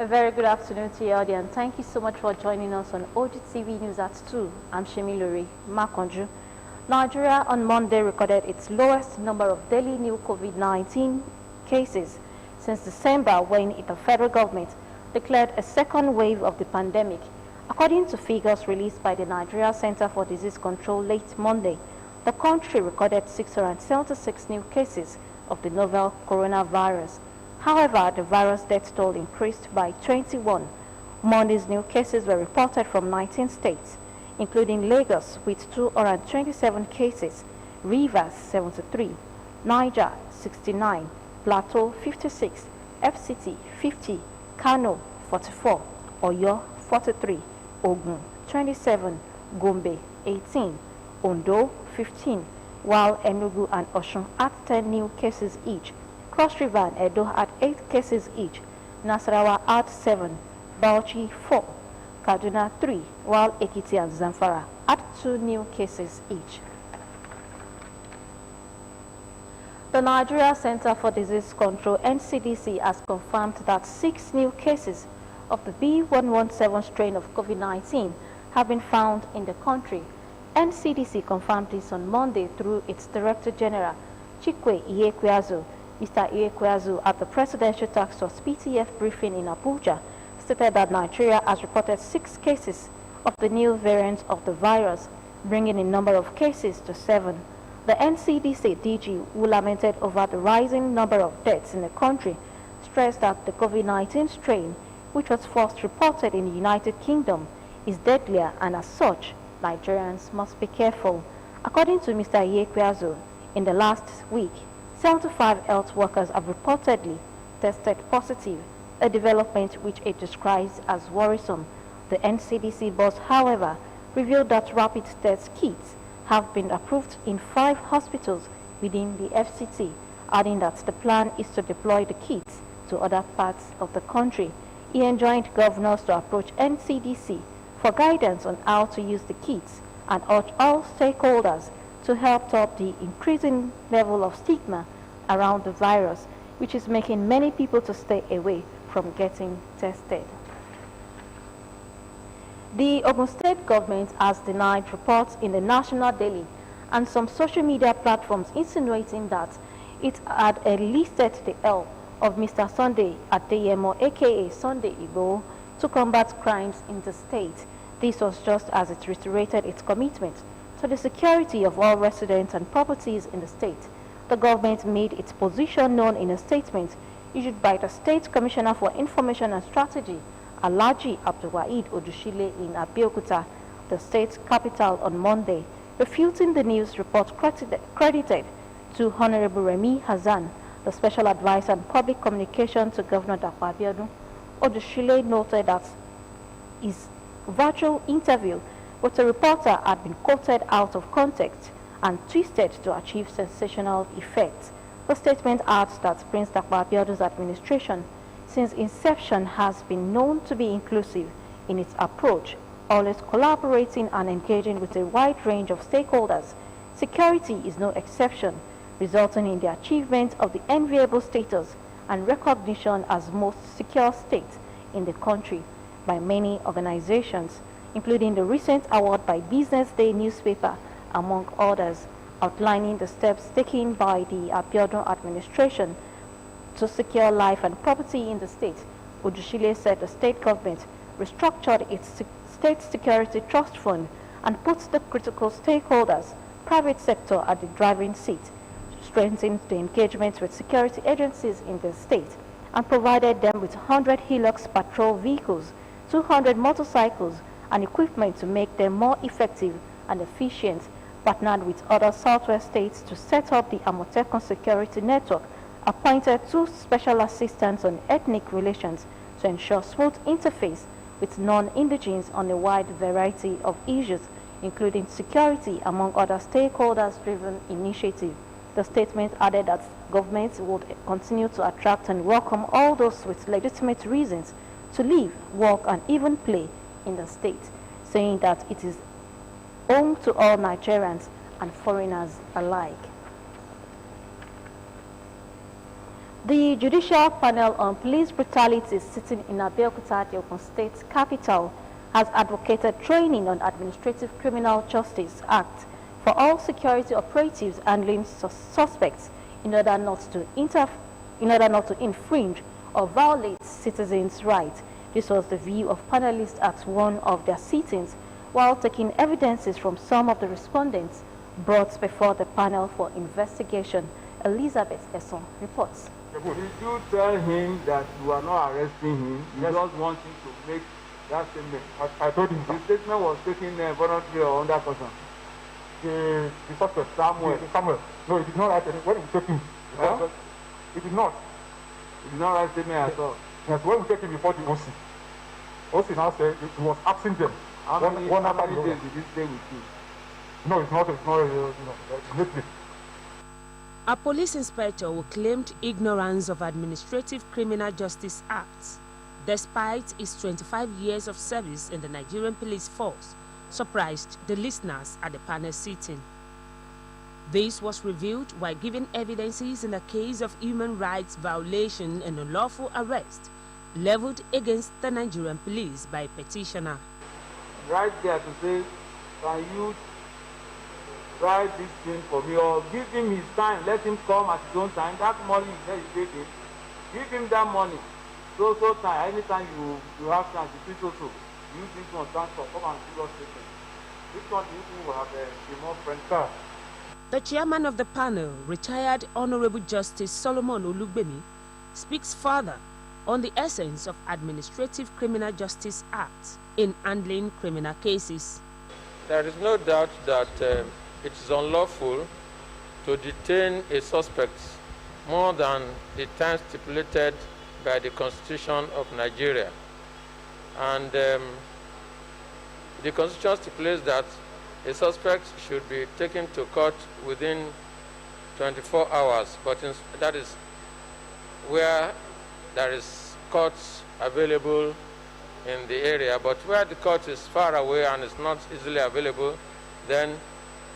A very good afternoon to you, audience. Thank you so much for joining us on Ogtv News at 2. I'm Shemi Lori Makonju. Nigeria on Monday recorded its lowest number of daily new COVID-19 cases since December, when the federal government declared a second wave of the pandemic. According to figures released by the Nigeria Center for Disease Control late Monday, the country recorded 676 new cases of the novel coronavirus. However, the virus death toll increased by 21. Monday's new cases were reported from 19 states, including Lagos with 227 cases, Rivers 73, Niger 69, Plateau 56, FCT 50, Kano 44, Oyo 43, Ogun 27, Gombe 18, Ondo 15, while Enugu and Osun had 10 new cases each. Cross River and Edo had 8 cases each, Nasarawa had 7, Bauchi 4, Kaduna 3, while Ekiti and Zamfara had 2 new cases each. The Nigeria Center for Disease Control (NCDC) has confirmed that 6 new cases of the B117 strain of COVID-19 have been found in the country. NCDC confirmed this on Monday through its Director General, Chikwe Iyekweazu. Mr. Iyekweazu, at the Presidential Task Force (PTF) briefing in Abuja, stated that Nigeria has reported 6 cases of the new variant of the virus, bringing the number of cases to 7. The NCDC DG, who lamented over the rising number of deaths in the country, stressed that the COVID-19 strain, which was first reported in the United Kingdom, is deadlier, and as such, Nigerians must be careful. According to Mr. Iyekweazu, in the last week, 75 health workers have reportedly tested positive, a development which it describes as worrisome. The NCDC boss, however, revealed that rapid test kits have been approved in 5 hospitals within the FCT, adding that the plan is to deploy the kits to other parts of the country. He enjoined governors to approach NCDC for guidance on how to use the kits and urged all stakeholders to help stop the increasing level of stigma around the virus, which is making many people to stay away from getting tested. The Ogun State government has denied reports in the National Daily and some social media platforms insinuating that it had enlisted the help of Mr. Sunday Adeyemo, aka Sunday Igboho, to combat crimes in the state. This was just as it reiterated its commitment to the security of all residents and properties in the state. The government made its position known in a statement issued by the State Commissioner for Information and Strategy, Alhaji Abdulwahid Odushile, in Abeokuta, the state's capital, on Monday, refuting the news report credited to Honorable Remi Hassan, the Special Advisor on Public Communication to Governor Dapo Abiodun. Odushile noted that his virtual interview with a reporter had been quoted out of context and twisted to achieve sensational effects. The statement adds that Prince Dapo Abiodun's administration, since inception, has been known to be inclusive in its approach, always collaborating and engaging with a wide range of stakeholders. Security is no exception, resulting in the achievement of the enviable status and recognition as most secure state in the country by many organizations, including the recent award by Business Day newspaper, among others, outlining the steps taken by the Abiodun administration to secure life and property in the state. Odushile said the state government restructured its state security trust fund and put the critical stakeholders, private sector, at the driving seat, strengthened the engagement with security agencies in the state, and provided them with 100 Hilux patrol vehicles, 200 motorcycles, and equipment to make them more effective and efficient, partnered with other southwest states to set up the Amotekun Security Network, appointed 2 special assistants on ethnic relations to ensure smooth interface with non-indigenes on a wide variety of issues, including security, among other stakeholders-driven initiatives. The statement added that governments would continue to attract and welcome all those with legitimate reasons to live, work, and even play in the state, saying that it is home to all Nigerians and foreigners alike. The Judicial Panel on Police Brutality sitting in Abeokuta, the Ogun State capital, has advocated training on Administrative Criminal Justice Act for all security operatives handling suspects in order not to infringe or violate citizens' rights. This was the view of panelists at one of their sittings, while taking evidences from some of the respondents brought before the panel for investigation. Elizabeth Esson reports. Did you tell him that you are not arresting him? You just want him to make that statement. I told him. The statement was taken voluntarily or under caution. The suspect, Samuel. No, it did not write anything. When we took him, it did not. It did not write statement at all. Yes, when we took him before the OC, OC now said he was absent them. How many days did he stay with you? No, it's not. It's A police inspector who claimed ignorance of Administrative Criminal Justice Act, despite his 25 years of service in the Nigerian police force, surprised the listeners at the panel sitting. This was revealed while giving evidences in a case of human rights violation and unlawful arrest leveled against the Nigerian police by a petitioner. Right there to say, can you write this thing for me, or give him his time, let him come at his own time. That money is there, you take it. Give him that money. So time, anytime you have chance, you think so. Use this one, transfer, come and give us statement. This one you think will have a more friendly. The chairman of the panel, retired Honorable Justice Solomon Olugbemi, speaks further on the essence of Administrative Criminal Justice Act in handling criminal cases. There is no doubt that it is unlawful to detain a suspect more than the time stipulated by the Constitution of Nigeria. And the Constitution stipulates that a suspect should be taken to court within 24 hours, but that is where there is courts available in the area. But where the court is far away and is not easily available, then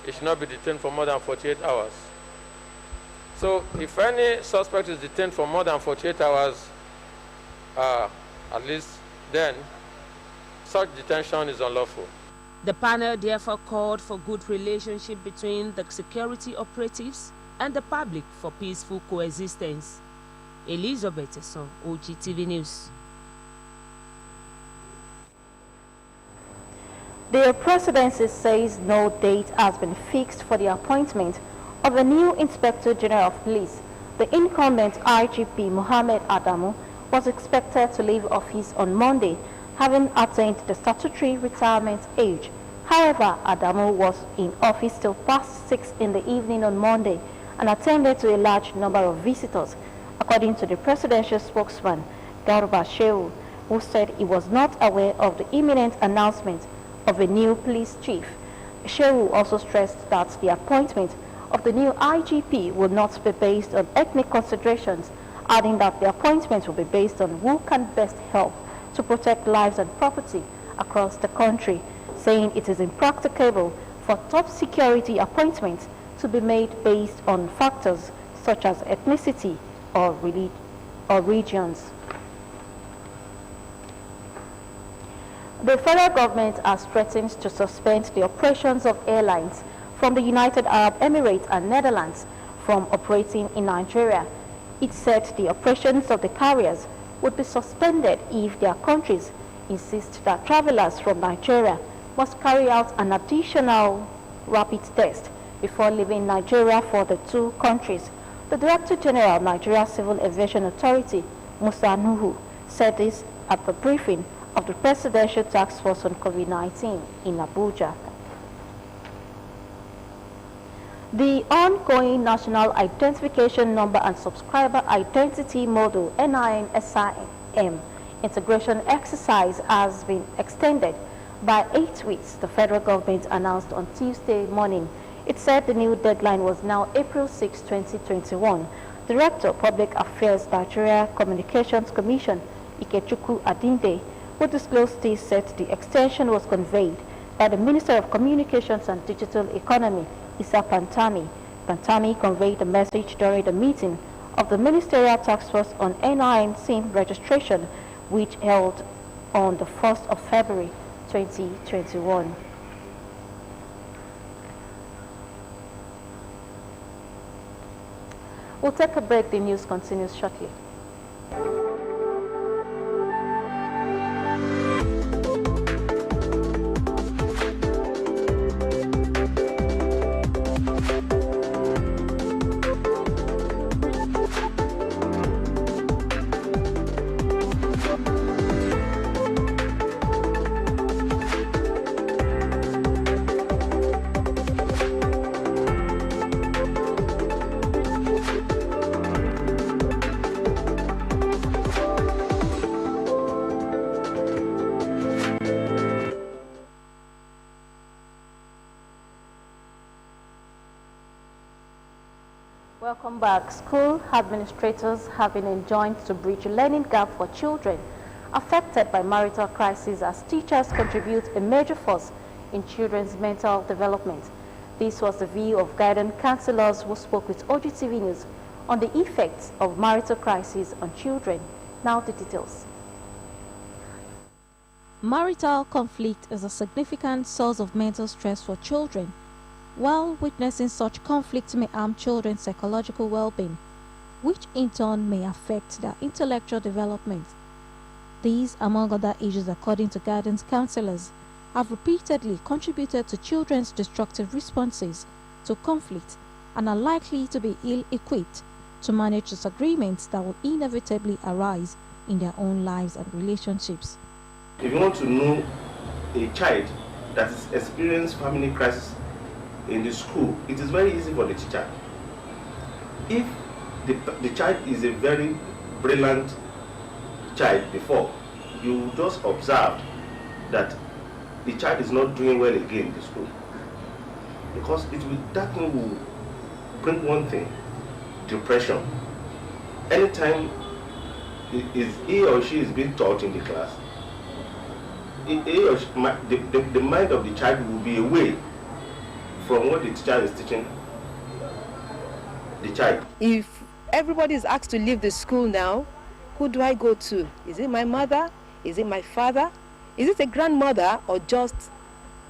it should not be detained for more than 48 hours. So if any suspect is detained for more than 48 hours, at least then, such detention is unlawful. The panel therefore called for good relationship between the security operatives and the public for peaceful coexistence. Elizabeth Esson, Ogtv News. The presidency says no date has been fixed for the appointment of a new Inspector General of Police. The incumbent IGP Mohammed Adamu was expected to leave office on Monday, having attained the statutory retirement age. However, Adamu was in office till past 6 in the evening on Monday and attended to a large number of visitors, according to the presidential spokesman, Garba Shehu, who said he was not aware of the imminent announcement of a new police chief. Shehu also stressed that the appointment of the new IGP will not be based on ethnic considerations, adding that the appointment will be based on who can best help to protect lives and property across the country, saying it is impracticable for top security appointments to be made based on factors such as ethnicity or regions. The federal government has threatened to suspend the operations of airlines from the United Arab Emirates and Netherlands from operating in Nigeria. It said the operations of the carriers would be suspended if their countries insist that travelers from Nigeria must carry out an additional rapid test before leaving Nigeria for the two countries. The Director General of Nigeria Civil Aviation Authority, Musa Nuhu, said this at the briefing of the Presidential Task Force on COVID-19 in Abuja. The ongoing National Identification Number and Subscriber Identity Model (NIN-SIM) integration exercise has been extended by 8 weeks, the federal government announced on Tuesday morning. It said the new deadline was now April 6, 2021. Director of Public Affairs Nigeria Communications Commission, Ikechukwu Adinde, who disclosed this, said the extension was conveyed by the Minister of Communications and Digital Economy, Issa Pantami. Pantami conveyed the message during the meeting of the Ministerial Task Force on NIN SIM registration, which held on the 1st of February 2021. We'll take a break. The news continues shortly. Welcome back. School administrators have been enjoined to bridge a learning gap for children affected by marital crisis, as teachers contribute a major force in children's mental development. This was the view of guidance counselors who spoke with Ogtv News on the effects of marital crisis on children. Now the details. Marital conflict is a significant source of mental stress for children. While witnessing such conflict may harm children's psychological well-being, which in turn may affect their intellectual development. These, among other issues, according to guidance counselors, have repeatedly contributed to children's destructive responses to conflict and are likely to be ill-equipped to manage disagreements that will inevitably arise in their own lives and relationships. If you want to know a child that has experienced family crisis in the school, it is very easy for the teacher. If the child is a very brilliant child before, you just observe that the child is not doing well again in the school, because that thing will bring one thing: depression. Anytime he or she is being taught in the class, the mind of the child will be away from what the teacher is teaching the child. If everybody is asked to leave the school now, who do I go to? Is it my mother? Is it my father? Is it a grandmother, or just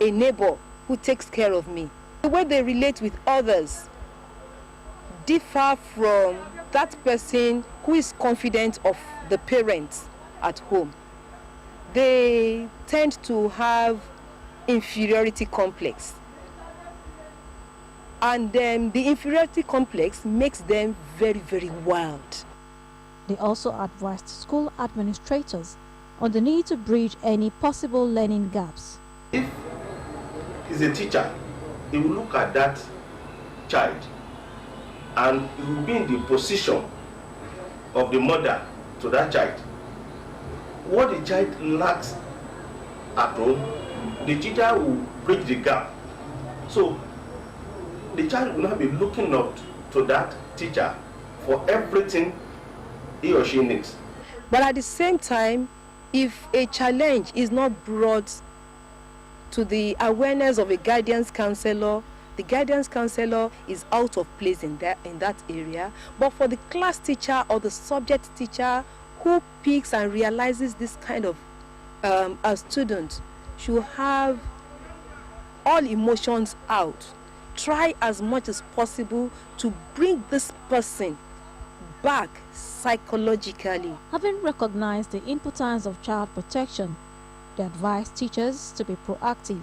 a neighbor who takes care of me? The way they relate with others differ from that person who is confident of the parents at home. They tend to have inferiority complex. And then the inferiority complex makes them very, very wild. They also advised school administrators on the need to bridge any possible learning gaps. If he's a teacher, he will look at that child and he will be in the position of the mother to that child. What the child lacks at home, the teacher will bridge the gap. So the child will not be looking up to that teacher for everything he or she needs. But at the same time, if a challenge is not brought to the awareness of a guidance counselor, the guidance counselor is out of place in that area. But for the class teacher or the subject teacher who picks and realizes this kind of a student should have all emotions out. Try as much as possible to bring this person back psychologically. Having recognized the importance of child protection, they advise teachers to be proactive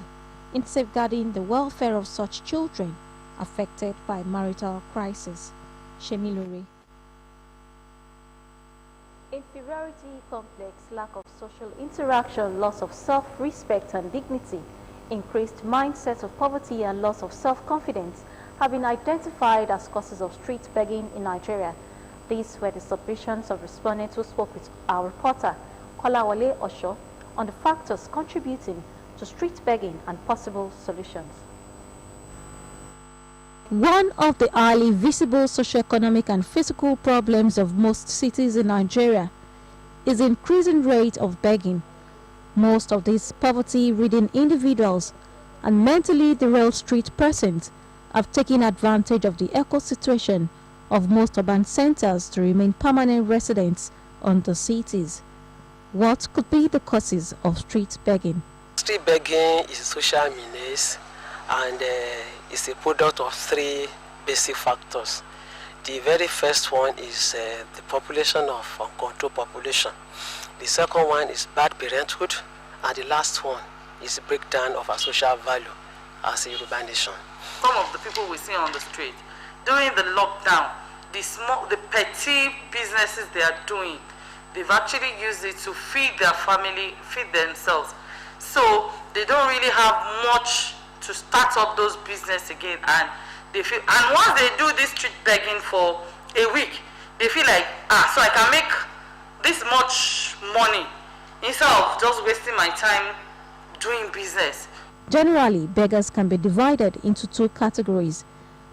in safeguarding the welfare of such children affected by marital crisis. Shemilore. Inferiority complex, lack of social interaction, loss of self-respect and dignity, increased mindset of poverty and loss of self-confidence have been identified as causes of street begging in Nigeria. These were the submissions of respondents who spoke with our reporter, Kolawole Osho, on the factors contributing to street begging and possible solutions. One of the highly visible socioeconomic and physical problems of most cities in Nigeria is the increasing rate of begging. Most of these poverty-ridden individuals and mentally derailed street persons have taken advantage of the eco situation of most urban centers to remain permanent residents on the cities. What could be the causes of street begging? Street begging is a social menace and is a product of three basic factors. The very first one is the population of uncontrolled population. The second one is bad parenthood, and the last one is the breakdown of our social value as a Yoruba nation. Some of the people we see on the street during the lockdown, the petty businesses they are doing, they've actually used it to feed their family, feed themselves. So they don't really have much to start up those business again, and they feel, and once they do this street begging for a week, they feel like, so I can make this much money instead of just wasting my time doing business. Generally, beggars can be divided into two categories,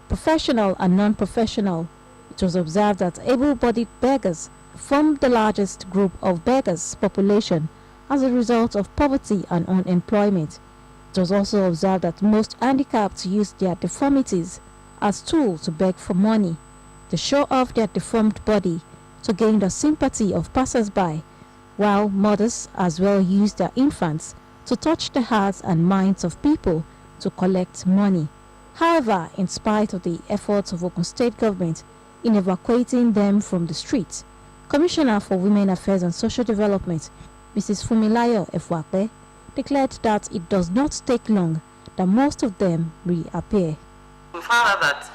professional and non-professional. It was observed that able-bodied beggars form the largest group of beggars population as a result of poverty and unemployment. It was also observed that most handicapped use their deformities as tools to beg for money, to show off their deformed body, to gain the sympathy of passers-by, while mothers as well use their infants to touch the hearts and minds of people to collect money. However, in spite of the efforts of Ogun State government in evacuating them from the streets, Commissioner for Women Affairs and Social Development, Mrs. Fumilayo Efwakbe, declared that it does not take long that most of them reappear. We found out that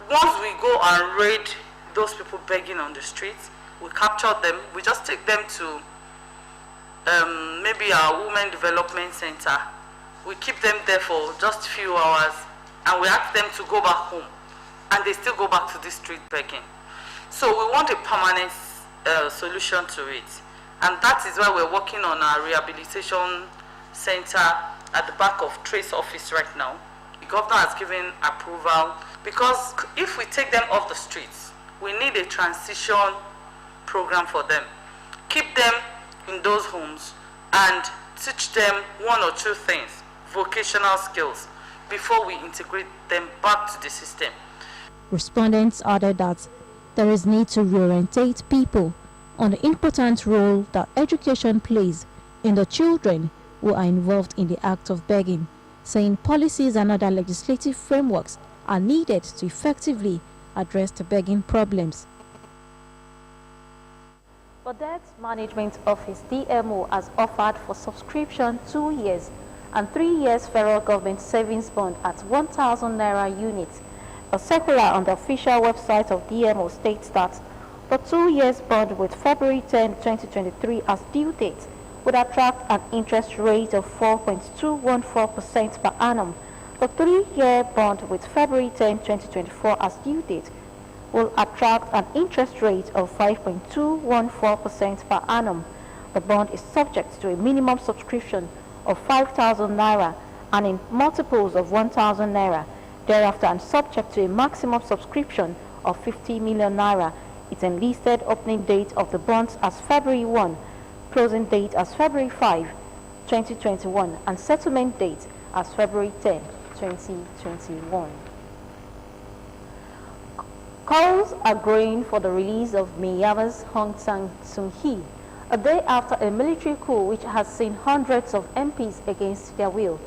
once we go and raid those people begging on the streets, we capture them, we just take them to maybe our Women Development Center. We keep them there for just a few hours and we ask them to go back home, and they still go back to the street begging. So we want a permanent solution to it, and that is why we're working on our rehabilitation center at the back of Trace office right now. The governor has given approval, because if we take them off the streets, we need a transition program for them. Keep them in those homes and teach them one or two things, vocational skills, before we integrate them back to the system. Respondents added that there is need to reorientate people on the important role that education plays in the children who are involved in the act of begging, saying policies and other legislative frameworks are needed to effectively address the begging problems. The Debt Management Office DMO has offered for subscription 2 years and 3 years federal government savings bond at 1,000 naira units. A circular on the official website of DMO states that the 2 years bond with February 10, 2023 as due date would attract an interest rate of 4.214% per annum. The 3-year bond with February 10, 2024 as due date will attract an interest rate of 5.214% per annum. The bond is subject to a minimum subscription of 5,000 naira and in multiples of 1,000 naira, thereafter and subject to a maximum subscription of 50 million naira. Its enlisted opening date of the bonds as February 1, closing date as February 5, 2021, and settlement date as February 10, 2021. Calls are growing for the release of Myanmar's Aung San Suu Kyi, a day after a military coup which has seen hundreds of MPs against their will.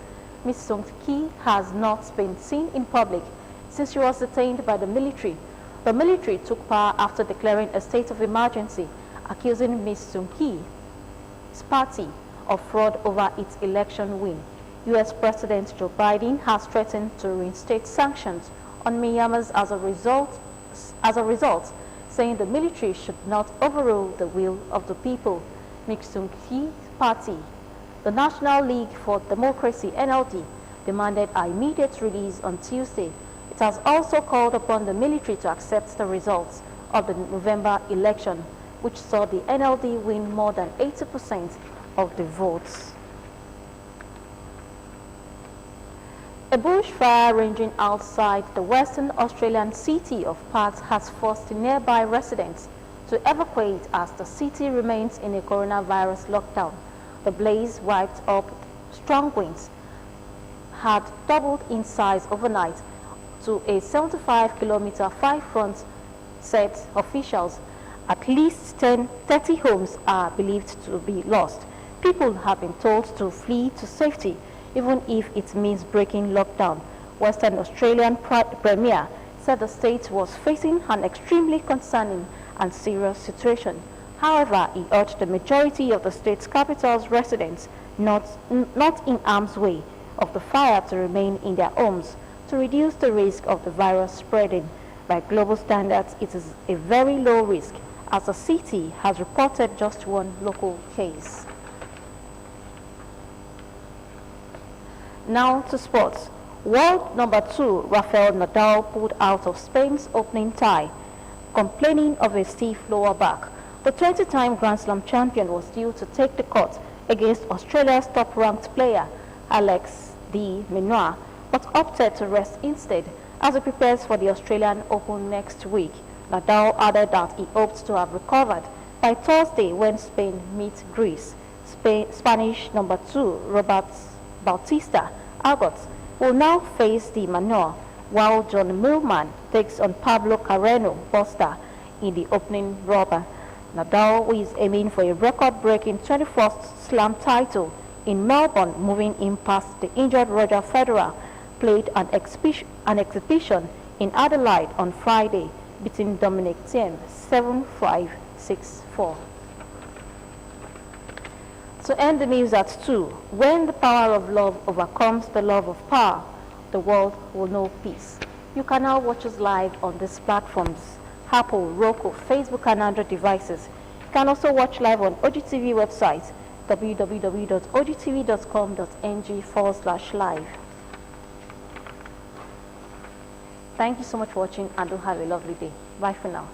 Ms. Suu Kyi has not been seen in public since she was detained by the military. The military took power after declaring a state of emergency, accusing Ms. Suu Kyi's party of fraud over its election win. U.S. President Joe Biden has threatened to reinstate sanctions on Myanmar as a result, saying the military should not overrule the will of the people. Ms. Suu Kyi's party, the National League for Democracy (NLD), demanded her immediate release on Tuesday. It has also called upon the military to accept the results of the November election, which saw the NLD win more than 80% of the votes. A bushfire raging outside the Western Australian city of Perth has forced nearby residents to evacuate as the city remains in a coronavirus lockdown. The blaze wiped up strong winds had doubled in size overnight to a 75-kilometer five-front set officials. At least 30 homes are believed to be lost. People have been told to flee to safety, even if it means breaking lockdown. Western Australian Premier said the state was facing an extremely concerning and serious situation. However, he urged the majority of the state's capital's residents not in harm's way of the fire to remain in their homes to reduce the risk of the virus spreading. By global standards, it is a very low risk, as the city has reported just one local case. Now to sports. World number 2 Rafael Nadal pulled out of Spain's opening tie, complaining of a stiff lower back. The 20-time Grand Slam champion was due to take the court against Australia's top-ranked player, Alex de Minaur, but opted to rest instead as he prepares for the Australian Open next week. Nadal added that he hoped to have recovered by Thursday when Spain meets Greece. Spanish number 2 Robert Bautista Agut will now face de Minaur, while John Millman takes on Pablo Carreno Busta in the opening rubber. Nadal is aiming for a record-breaking 21st Slam title in Melbourne, moving in past the injured Roger Federer, played an exhibition in Adelaide on Friday, beating Dominic Thiem 7-5, 6-4. To end the news at 2, when the power of love overcomes the love of power, the world will know peace. You can now watch us live on these platforms: Apple, Roku, Facebook, and Android devices. You can also watch live on Ogtv website, www.ogtv.com.ng/live. Thank you so much for watching, and do have a lovely day. Bye for now.